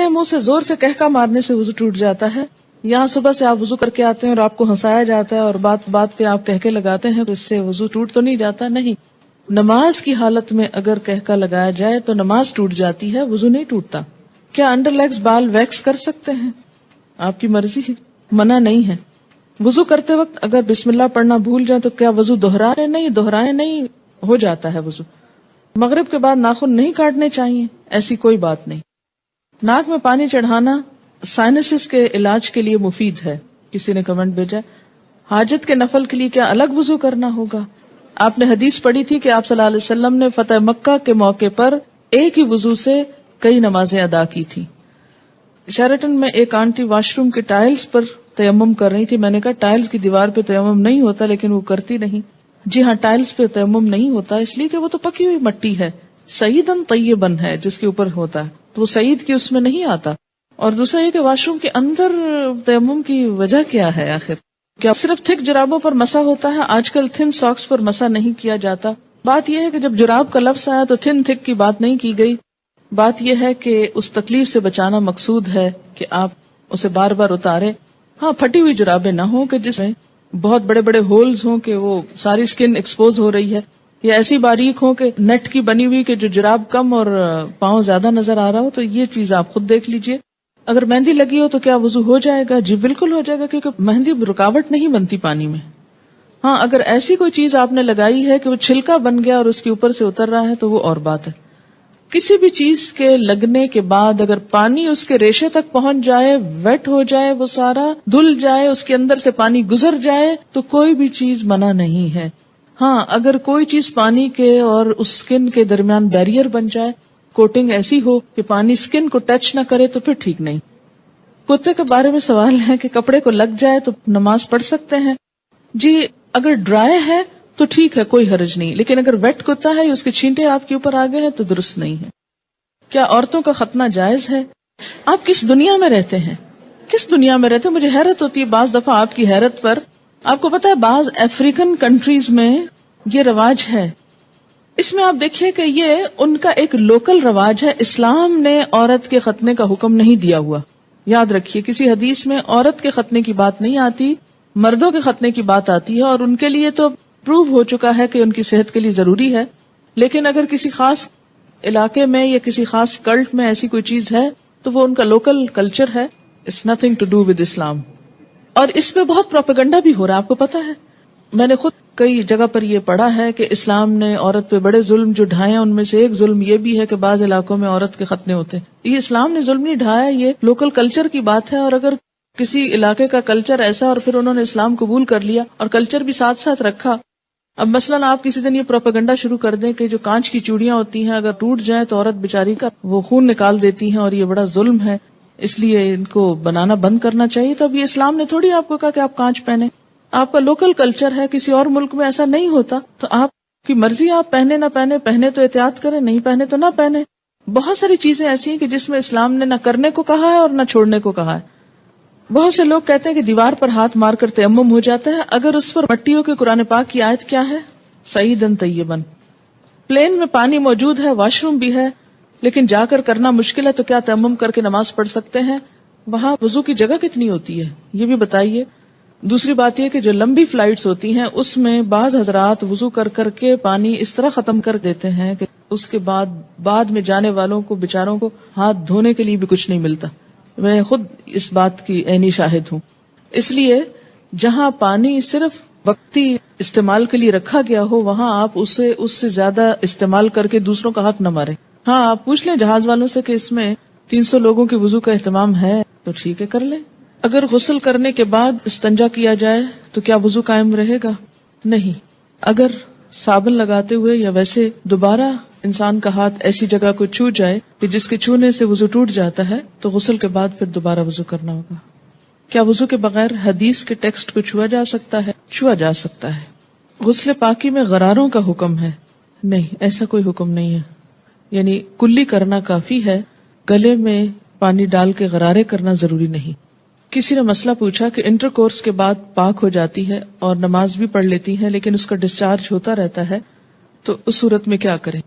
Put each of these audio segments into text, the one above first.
منہ سے زور سے کہکا مارنے سے وضو ٹوٹ جاتا ہے. یہاں صبح سے آپ وضو کر کے آتے ہیں اور آپ کو ہنسایا جاتا ہے اور بات بات پہ آپ کہکے لگاتے ہیں تو اس سے وضو ٹوٹ تو نہیں جاتا. نہیں, نماز کی حالت میں اگر کہکا لگایا جائے تو نماز ٹوٹ جاتی ہے, وضو نہیں ٹوٹتا. کیا انڈر لیگز بال ویکس کر سکتے ہیں؟ آپ کی مرضی ہے, منع نہیں ہے. وضو کرتے وقت اگر بسم اللہ پڑھنا بھول جائیں تو کیا وضو دہرائیں نہیں, ہو جاتا ہے وضو. مغرب کے بعد ناخن نہیں کاٹنے چاہیے, ایسی کوئی بات نہیں. ناک میں پانی چڑھانا سائنسز کے علاج کے لیے مفید ہے. کسی نے کمنٹ بھیجا, حاجت کے نفل کے لیے کیا الگ وضو کرنا ہوگا؟ آپ نے حدیث پڑھی تھی کہ آپ صلی اللہ علیہ وسلم نے فتح مکہ کے موقع پر ایک ہی وضو سے کئی نمازیں ادا کی تھی. شیرٹن میں ایک آنٹی واش روم کے ٹائلز پر تیمم کر رہی تھی. میں نے کہا ٹائلز کی دیوار پہ تیمم نہیں ہوتا, لیکن وہ کرتی نہیں. جی ہاں, ٹائلز پہ تیمم نہیں ہوتا اس لیے کہ وہ تو پکی ہوئی مٹی ہے, سعیدن طیبن ہے جس کے اوپر ہوتا ہے, تو وہ سعید کی اس میں نہیں آتا. اور دوسرا یہ کہ واش روم کے اندر تیمم کی وجہ کیا ہے آخر؟ کیا صرف تھک جرابوں پر مسح ہوتا ہے؟ آج کل تھن ساکس پر مسح نہیں کیا جاتا. بات یہ ہے کہ جب جراب کا لفظ آیا تو تھن تھک کی بات نہیں کی گئی. بات یہ ہے کہ اس تکلیف سے بچانا مقصود ہے کہ آپ اسے بار بار اتاریں. ہاں, پھٹی ہوئی جرابیں نہ ہوں کہ جس میں بہت بڑے بڑے ہولز ہوں کہ وہ ساری سکن ایکسپوز ہو رہی ہے, یا ایسی باریک ہوں کہ نیٹ کی بنی ہوئی کہ جو جراب کم اور پاؤں زیادہ نظر آ رہا ہو. تو یہ چیز آپ خود دیکھ لیجئے. اگر مہندی لگی ہو تو کیا وضو ہو جائے گا؟ جی بالکل ہو جائے گا, کیونکہ مہندی رکاوٹ نہیں بنتی پانی میں. ہاں, اگر ایسی کوئی چیز آپ نے لگائی ہے کہ وہ چھلکا بن گیا اور اس کے اوپر سے اتر رہا ہے تو وہ اور بات ہے. کسی بھی چیز کے لگنے کے بعد اگر پانی اس کے ریشے تک پہنچ جائے, ویٹ ہو جائے, وہ سارا دھل جائے, اس کے اندر سے پانی گزر جائے, تو کوئی بھی چیز منع نہیں ہے. ہاں, اگر کوئی چیز پانی کے اور اس سکن کے درمیان بیریئر بن جائے, کوٹنگ ایسی ہو کہ پانی سکن کو ٹچ نہ کرے, تو پھر ٹھیک نہیں. کتے کے بارے میں سوال ہے کہ کپڑے کو لگ جائے تو نماز پڑھ سکتے ہیں؟ جی, اگر ڈرائی ہے تو ٹھیک ہے, کوئی حرج نہیں, لیکن اگر ویٹ کتا ہے یا اس کے چھینٹے آپ کے اوپر آ گئے ہیں تو درست نہیں ہے. کیا عورتوں کا ختنہ جائز ہے؟ آپ کس دنیا میں رہتے ہیں, کس دنیا میں رہتے ہیں؟ مجھے حیرت ہوتی ہے بعض دفعہ آپ کی حیرت پر. آپ کو پتا ہے بعض افریقن کنٹریز میں یہ رواج ہے. اس میں آپ دیکھیے کہ یہ ان کا ایک لوکل رواج ہے. اسلام نے عورت کے ختنے کا حکم نہیں دیا ہوا. یاد رکھیے, کسی حدیث میں عورت کے ختنے کی بات نہیں آتی, مردوں کے ختنے کی بات آتی ہے, اور ان کے لیے تو پروو ہو چکا ہے کہ ان کی صحت کے لیے ضروری ہے. لیکن اگر کسی خاص علاقے میں یا کسی خاص کلٹ میں ایسی کوئی چیز ہے تو وہ ان کا لوکل کلچر ہے. It's nothing to do with Islam. اور اس پہ بہت پروپیگنڈا بھی ہو رہا ہے, آپ کو پتا ہے. میں نے خود کئی جگہ پر یہ پڑھا ہے کہ اسلام نے عورت پہ بڑے ظلم جو ڈھائے ہیں, ان میں سے ایک ظلم یہ بھی ہے کہ بعض علاقوں میں عورت کے ختنے ہوتے ہیں. یہ اسلام نے ظلم نہیں ڈھایا, یہ لوکل کلچر کی بات ہے. اور اگر کسی علاقے کا کلچر ایسا اور پھر انہوں نے اسلام قبول کر لیا اور کلچر بھی ساتھ ساتھ رکھا. اب مثلاً آپ کسی دن یہ پروپیگنڈا شروع کر دیں کہ جو کانچ کی چوڑیاں ہوتی ہیں اگر ٹوٹ جائیں تو عورت بیچاری کا وہ خون نکال دیتی ہیں اور یہ بڑا ظلم ہے, اس لیے ان کو بنانا بند کرنا چاہیے. تو اب یہ اسلام نے تھوڑی آپ کو کہا کہ آپ کانچ پہنے, آپ کا لوکل کلچر ہے, کسی اور ملک میں ایسا نہیں ہوتا, تو آپ کی مرضی, آپ پہنے نہ پہنے, پہنے تو احتیاط کریں, نہیں پہنے تو نہ پہنے. بہت ساری چیزیں ایسی ہیں کہ جس میں اسلام نے نہ کرنے کو کہا ہے اور نہ چھوڑنے کو کہا ہے. بہت سے لوگ کہتے ہیں کہ دیوار پر ہاتھ مار کر تیمم ہو جاتا ہے, اگر اس پر مٹیوں کے قرآن پاک کی آیت کیا ہے؟ سعیدن طیبن. پلین میں پانی موجود ہے, واش روم بھی ہے, لیکن جا کر کرنا مشکل ہے, تو کیا تیمم کر کے نماز پڑھ سکتے ہیں؟ وہاں وضو کی جگہ کتنی ہوتی ہے یہ بھی بتائیے. دوسری بات یہ کہ جو لمبی فلائٹس ہوتی ہیں اس میں بعض حضرات وضو کر کر کے پانی اس طرح ختم کر دیتے ہیں کہ اس کے بعد میں جانے والوں کو بیچاروں کو ہاتھ دھونے کے لیے بھی کچھ نہیں ملتا. میں خود اس بات کی عینی شاہد ہوں. اس لیے جہاں پانی صرف وقتی استعمال کے لیے رکھا گیا ہو وہاں آپ اس سے زیادہ استعمال کر کے دوسروں کا حق نہ مارے. ہاں, آپ پوچھ لیں جہاز والوں سے کہ اس میں 300 لوگوں کے وضو کا اہتمام ہے تو ٹھیک ہے, کر لیں. اگر غسل کرنے کے بعد استنجا کیا جائے تو کیا وضو قائم رہے گا؟ نہیں. اگر صابن لگاتے ہوئے یا ویسے دوبارہ انسان کا ہاتھ ایسی جگہ کو چھو جائے کہ جس کے چھونے سے وضو ٹوٹ جاتا ہے تو غسل کے بعد پھر دوبارہ وضو کرنا ہوگا. کیا وضو کے بغیر حدیث کے ٹیکسٹ کو چھوا جا سکتا ہے؟ چھوا جا سکتا ہے. غسل پاکی میں غراروں کا حکم ہے؟ نہیں, ایسا کوئی حکم نہیں ہے. یعنی کلی کرنا کافی ہے, گلے میں پانی ڈال کے غرارے کرنا ضروری نہیں. کسی نے مسئلہ پوچھا کہ انٹر کورس کے بعد پاک ہو جاتی ہے اور نماز بھی پڑھ لیتی ہے لیکن اس کا ڈسچارج ہوتا رہتا ہے, تو اس صورت میں کیا کریں؟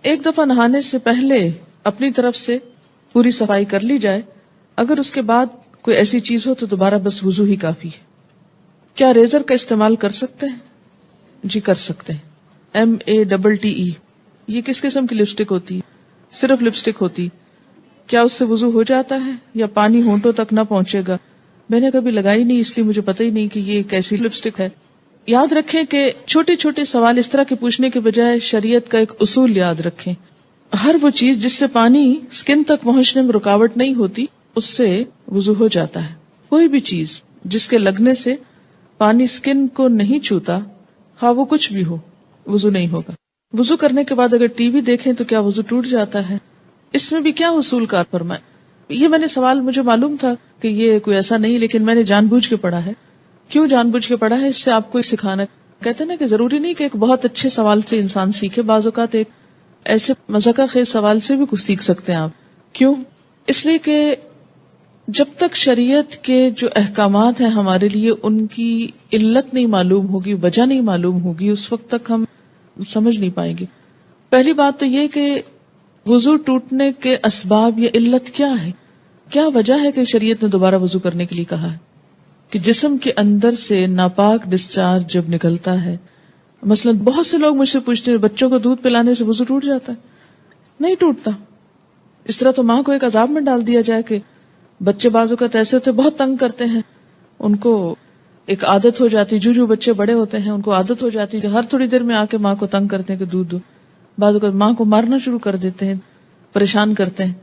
ایک دفعہ نہانے سے پہلے اپنی طرف سے پوری صفائی کر لی جائے، اگر اس کے بعد کوئی ایسی چیز ہو تو دوبارہ بس وضو ہی کافی ہے۔ کیا ریزر کا استعمال کر سکتے ہیں؟ جی کر سکتے ہیں۔ MATTE، یہ کس قسم کی لپسٹک ہوتی ہے؟ صرف لپسٹک ہوتی، کیا اس سے وضو ہو جاتا ہے یا پانی ہونٹوں تک نہ پہنچے گا؟ میں نے کبھی لگائی نہیں، اس لیے مجھے پتہ ہی نہیں کہ یہ کیسی لپسٹک ہے۔ یاد رکھیں کہ چھوٹے چھوٹے سوال اس طرح کے پوچھنے کے بجائے شریعت کا ایک اصول یاد رکھیں۔ ہر وہ چیز جس سے پانی سکن تک پہنچنے میں رکاوٹ نہیں ہوتی اس سے وضو ہو جاتا ہے۔ کوئی بھی چیز جس کے لگنے سے پانی سکن کو نہیں چھوتا، خواہ وہ کچھ بھی ہو، وضو نہیں ہوگا۔ وضو کرنے کے بعد اگر ٹی وی دیکھیں تو کیا وضو ٹوٹ جاتا ہے؟ اس میں بھی کیا اصول کار فرمائے؟ یہ میں نے سوال، مجھے معلوم تھا کہ یہ کوئی ایسا نہیں، لیکن میں نے جان بوجھ کے پڑھا ہے۔ کیوں جان بوجھ کے پڑھا ہے؟ اس سے آپ کو سکھانا، کہتے ہیں نا کہ ضروری نہیں کہ ایک بہت اچھے سوال سے انسان سیکھے، بعض اوقات ایک ایسے مذاقہ خیز سوال سے بھی کچھ سیکھ سکتے ہیں آپ۔ کیوں؟ اس لیے کہ جب تک شریعت کے جو احکامات ہیں ہمارے لیے ان کی علت نہیں معلوم ہوگی، وجہ نہیں معلوم ہوگی، اس وقت تک ہم سمجھ نہیں پائیں گے۔ پہلی بات تو یہ کہ وضو ٹوٹنے کے اسباب یا علت کیا ہے، کیا وجہ ہے کہ شریعت نے دوبارہ وضو کرنے کے لیے کہا ہے؟ کہ جسم کے اندر سے ناپاک ڈسچارج جب نکلتا ہے، مثلا بہت سے لوگ مجھ سے پوچھتے ہیں بچوں کو دودھ پلانے سے وضو ٹوٹ جاتا ہے؟ نہیں ٹوٹتا۔ اس طرح تو ماں کو ایک عذاب میں ڈال دیا جائے کہ بچے بعض اوقات ایسے ہوتے بہت تنگ کرتے ہیں، ان کو ایک عادت ہو جاتی، جو بچے بڑے ہوتے ہیں ان کو عادت ہو جاتی کہ ہر تھوڑی دیر میں آ کے ماں کو تنگ کرتے ہیں کہ دودھ دو، بعض اوقات ماں کو مارنا شروع کر دیتے ہیں، پریشان کرتے ہیں۔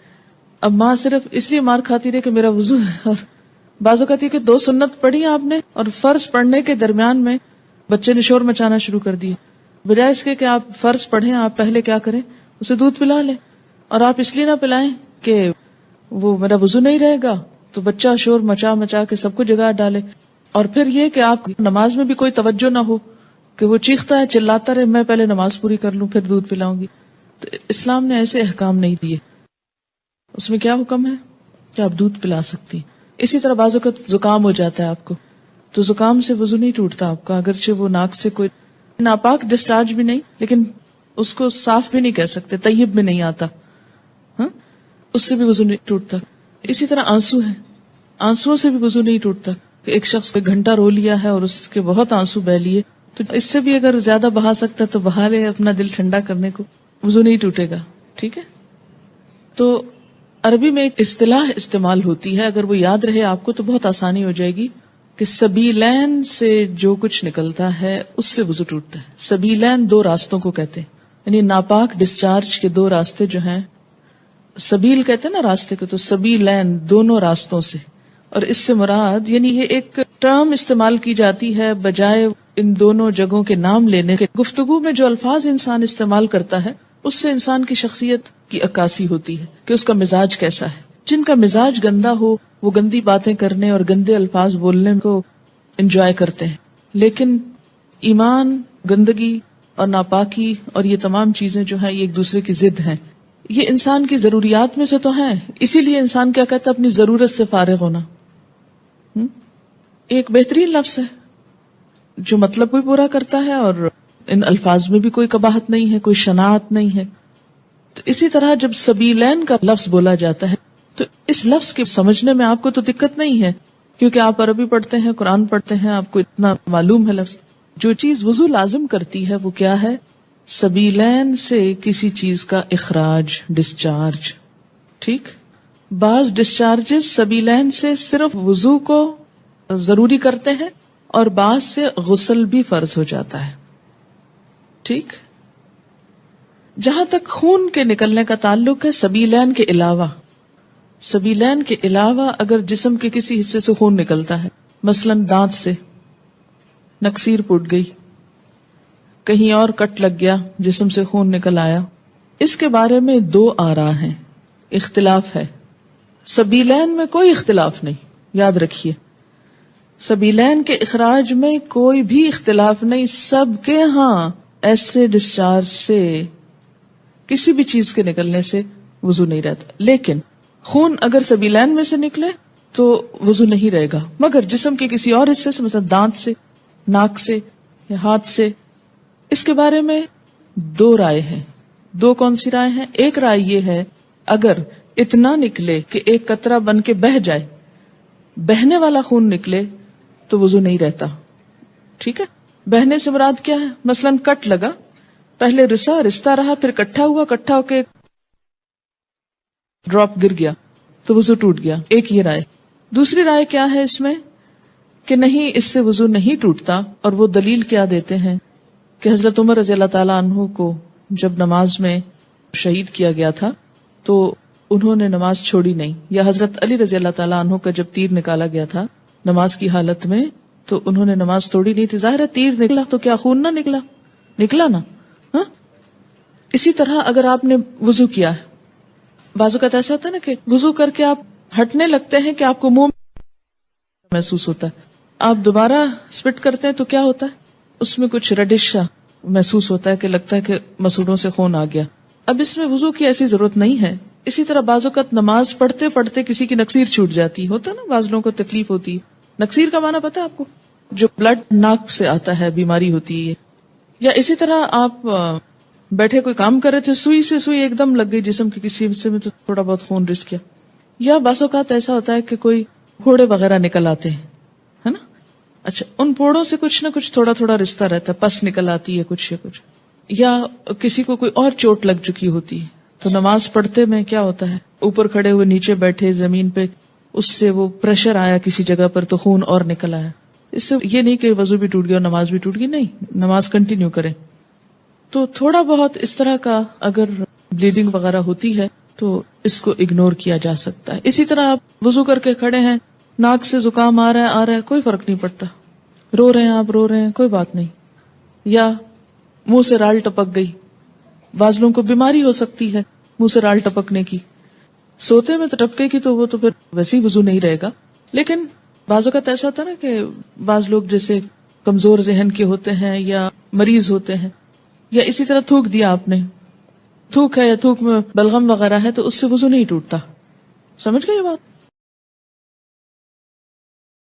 اب ماں صرف اس لیے مار کھاتی رہے کہ میرا وضو ہے، اور بعض اوقات یہ کہ 2 سنت پڑھی آپ نے اور فرض پڑھنے کے درمیان میں بچے نے شور مچانا شروع کر دیا، بجائے اس کے کہ آپ فرض پڑھیں، آپ پہلے کیا کریں، اسے دودھ پلا لیں، اور آپ اس لیے نہ پلائیں کہ وہ میرا وضو نہیں رہے گا تو بچہ شور مچا مچا کے سب کو جگا ڈالے، اور پھر یہ کہ آپ نماز میں بھی کوئی توجہ نہ ہو کہ وہ چیختا ہے چلاتا رہے، میں پہلے نماز پوری کر لوں پھر دودھ پلاؤں گی۔ تو اسلام نے ایسے احکام نہیں دیے۔ اس میں کیا حکم ہے کہ آپ دودھ پلا سکتی۔ اسی طرح بعض اوقات زکام ہو جاتا ہے آپ کو، تو زکام سے وضو نہیں ٹوٹتا آپ کا، اگرچہ وہ ناک سے کوئی ناپاک ڈسچارج بھی نہیں، لیکن اس کو صاف بھی نہیں کہہ سکتے، طیب میں نہیں آتا، ہاں، اس سے بھی وضو نہیں ٹوٹتا۔ اسی طرح آنسو ہے، آنسوؤں سے بھی وضو نہیں ٹوٹتا، کہ ایک شخص کو گھنٹہ رو لیا ہے اور اس کے بہت آنسو بہ لیے، تو اس سے بھی اگر زیادہ بہا سکتا تو بہا لے اپنا دل ٹھنڈا کرنے کو، وضو نہیں ٹوٹے گا۔ ٹھیک ہے، تو عربی میں ایک اصطلاح استعمال ہوتی ہے، اگر وہ یاد رہے آپ کو تو بہت آسانی ہو جائے گی، کہ سبیلین سے جو کچھ نکلتا ہے اس سے وضو ٹوٹتا ہے۔ سبیلین 2 راستوں کو کہتے ہیں، یعنی ناپاک ڈسچارج کے 2 راستے جو ہیں، سبیل کہتے ہیں نا راستے کو، تو سبیلین دونوں راستوں سے، اور اس سے مراد یعنی یہ ایک ٹرم استعمال کی جاتی ہے بجائے ان دونوں جگہوں کے نام لینے کے۔ گفتگو میں جو الفاظ انسان استعمال کرتا ہے اس سے انسان کی شخصیت کی عکاسی ہوتی ہے کہ اس کا مزاج کیسا ہے۔ جن کا مزاج گندا ہو وہ گندی باتیں کرنے اور گندے الفاظ بولنے کو انجوائے کرتے ہیں، لیکن ایمان، گندگی اور ناپاکی اور یہ تمام چیزیں جو ہیں یہ ایک دوسرے کی ضد ہیں، یہ انسان کی ضروریات میں سے تو ہیں، اسی لیے انسان کیا کہتا ہے، اپنی ضرورت سے فارغ ہونا۔ ایک بہترین لفظ ہے جو مطلب بھی پورا کرتا ہے اور ان الفاظ میں بھی کوئی قباحت نہیں ہے، کوئی شناعت نہیں ہے۔ تو اسی طرح جب سبیلین کا لفظ بولا جاتا ہے تو اس لفظ کے سمجھنے میں آپ کو تو دقت نہیں ہے، کیونکہ آپ عربی پڑھتے ہیں، قرآن پڑھتے ہیں، آپ کو اتنا معلوم ہے لفظ۔ جو چیز وضو لازم کرتی ہے وہ کیا ہے؟ سبیلین سے کسی چیز کا اخراج، ڈسچارج۔ ٹھیک، بعض ڈسچارجز سبیلین سے صرف وضو کو ضروری کرتے ہیں اور بعض سے غسل بھی فرض ہو جاتا ہے۔ ٹھیک، جہاں تک خون کے نکلنے کا تعلق ہے، سبیلین کے علاوہ اگر جسم کے کسی حصے سے خون نکلتا ہے، مثلا دانت سے نکسیر پھوٹ گئی، کہیں اور کٹ لگ گیا، جسم سے خون نکل آیا، اس کے بارے میں 2 آراء ہیں، اختلاف ہے۔ سبیلین میں کوئی اختلاف نہیں، یاد رکھیے، سبیلین کے اخراج میں کوئی بھی اختلاف نہیں، سب کے ہاں ایسے ڈسچارج سے، کسی بھی چیز کے نکلنے سے وضو نہیں رہتا، لیکن خون اگر سبیلین میں سے نکلے تو وضو نہیں رہے گا، مگر جسم کے کسی اور حصے سے، مثلا دانت سے، ناک سے یا ہاتھ سے، اس کے بارے میں 2 رائے ہیں۔ 2 کون سی رائے ہیں؟ ایک رائے یہ ہے اگر اتنا نکلے کہ ایک قطرہ بن کے بہہ جائے، بہنے والا خون نکلے تو وضو نہیں رہتا. ٹھیک ہے، بہنے سے مراد کیا ہے؟ مثلاً کٹ لگا، پہلے رستا رہا، پھر کٹھا ہوا، کٹھا ہو کے ڈراپ گر گیا تو وضو ٹوٹ گیا. ایک یہ رائے. دوسری رائے کیا ہے اس میں کہ نہیں، اس سے وضو نہیں ٹوٹتا، اور وہ دلیل کیا دیتے ہیں کہ حضرت عمر رضی اللہ تعالیٰ عنہ کو جب نماز میں شہید کیا گیا تھا تو انہوں نے نماز چھوڑی نہیں، یا حضرت علی رضی اللہ تعالیٰ عنہ کا جب تیر نکالا گیا تھا نماز کی حالت میں تو انہوں نے نماز توڑی نہیں تھی. ظاہر ہے تیر نکلا تو کیا خون نہ نکلا نا. ہاں، اسی طرح اگر آپ نے وضو کیا ہے، بعض اوقات ایسا ہوتا ہے نا کہ وضو کر کے آپ ہٹنے لگتے ہیں کہ آپ کو منہ محسوس ہوتا ہے، آپ دوبارہ اسپٹ کرتے ہیں تو کیا ہوتا ہے، اس میں کچھ ریڈش محسوس ہوتا ہے کہ لگتا ہے کہ مسوڑوں سے خون آ گیا. اب اس میں وضو کی ایسی ضرورت نہیں ہے. اسی طرح بعض اوقات نماز پڑھتے پڑھتے کسی کی نکسیر چھوٹ جاتی ہوتا ہے نا، بعض لوگوں کو تکلیف ہوتی ہے. نکسیر کا معنی پتا ہے آپ کو؟ جو بلڈ ناک سے آتا ہے، بیماری ہوتی ہے. یا اسی طرح آپ بیٹھے کوئی کام کر رہے تھے، سوئی سے سوئی ایک دم لگ گئی جسم کے کسی حصے میں تو تھوڑا بہت خون رس گیا. یا بعض اوقات ایسا ہوتا ہے کہ کوئی پھوڑے وغیرہ نکل آتے ہیں، ہے نا. اچھا، ان پھوڑوں سے کچھ نہ کچھ تھوڑا تھوڑا رشتہ رہتا ہے، پس نکل آتی ہے کچھ یا کسی کو کوئی اور چوٹ لگ چکی ہوتی ہے تو نماز پڑھتے میں کیا ہوتا ہے، اوپر کھڑے ہوئے نیچے بیٹھے زمین پہ، اس سے وہ پریشر آیا کسی جگہ پر تو خون اور نکل آیا. اس سے یہ نہیں کہ وضو بھی ٹوٹ گیا اور نماز بھی ٹوٹ گئی، نہیں، نماز کنٹینیو کریں. تو تھوڑا بہت اس طرح کا اگر بلیڈنگ وغیرہ ہوتی ہے تو اس کو اگنور کیا جا سکتا ہے. اسی طرح آپ وضو کر کے کھڑے ہیں، ناک سے زکام آ رہا ہے کوئی فرق نہیں پڑتا، رو رہے ہیں آپ، رو رہے ہیں، کوئی بات نہیں. یا منہ سے رال ٹپک گئی، بعض لوگوں کو بیماری ہو سکتی ہے منہ سے رال ٹپکنے کی، سوتے میں تو ٹپکے کی تو وہ تو پھر ویسے ہی وضو نہیں رہے گا. لیکن بعض اوقات ایسا ہوتا ہے نا کہ بعض لوگ جیسے کمزور ذہن کے ہوتے ہیں یا مریض ہوتے ہیں، یا اسی طرح تھوک دیا آپ نے، تھوک ہے یا تھوک میں بلغم وغیرہ ہے تو اس سے وضو نہیں ٹوٹتا. سمجھ گئے یہ بات؟